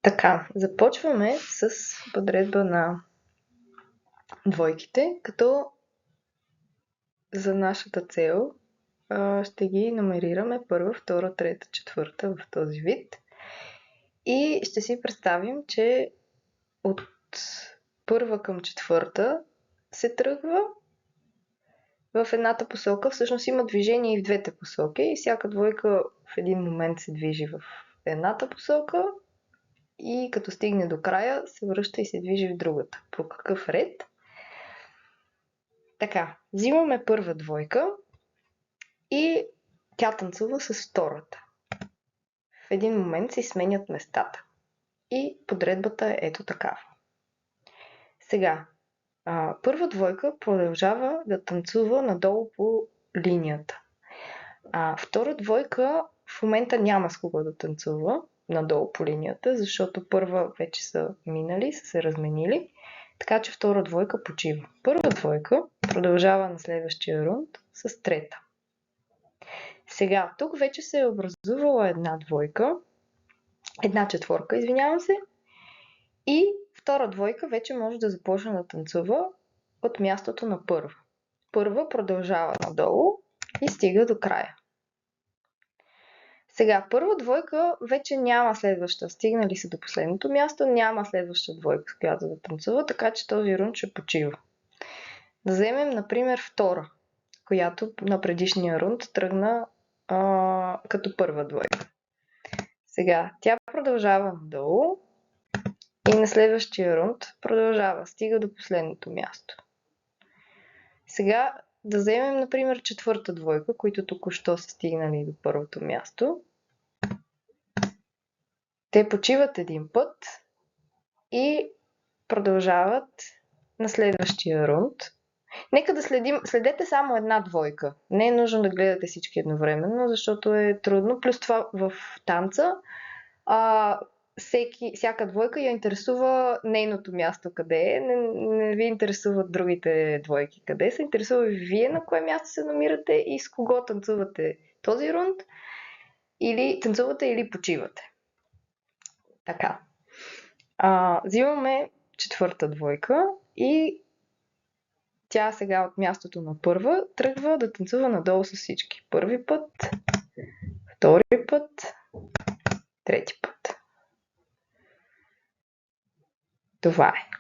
Така, започваме с подредба на двойките, като за нашата цел ще ги номерираме първа, втора, трета, четвърта в този вид. И ще си представим, че от първа към четвърта се тръгва в едната посока. Всъщност има движение и в двете посоки и всяка двойка в един момент се движи в едната посока и като стигне до края се връща и се движи в другата. По какъв ред? Така, взимаме първа двойка и тя танцува с втората. В един момент се сменят местата. И подредбата е ето такава. Сега, първа двойка продължава да танцува надолу по линията. Втора двойка в момента няма с кого да танцува надолу по линията, защото първа вече са минали, са се разменили, така че втора двойка почива. Първа двойка продължава на следващия рунд с трета. Сега, тук вече се е образувала една четворка, и втора двойка вече може да започне да танцува от мястото на първа. Първа продължава надолу и стига до края. Сега, първа двойка вече няма следваща. Стигнали са до последното място, няма следваща двойка, с която да танцува, така че този рунд ще почива. Да вземем, например, втора, която на предишния рунд тръгна като първа двойка. Сега, тя продължава надолу и на следващия рунд продължава, стига до последното място. Сега да вземем, например, четвърта двойка, които току-що са стигнали до първото място. Те почиват един път и продължават на следващия рунд. Нека да следете само една двойка. Не е нужно да гледате всички едновременно, защото е трудно. Плюс това в танца всяка двойка я интересува нейното място къде е. Не ви интересуват другите двойки къде са. Интересува вие на кое място се намирате и с кого танцувате този рунд. Или танцувате, или почивате. Така. Взимаме четвърта двойка и тя сега от мястото на първа тръгва да танцува надолу с всички. Първи път, втори път, трети път. Това е.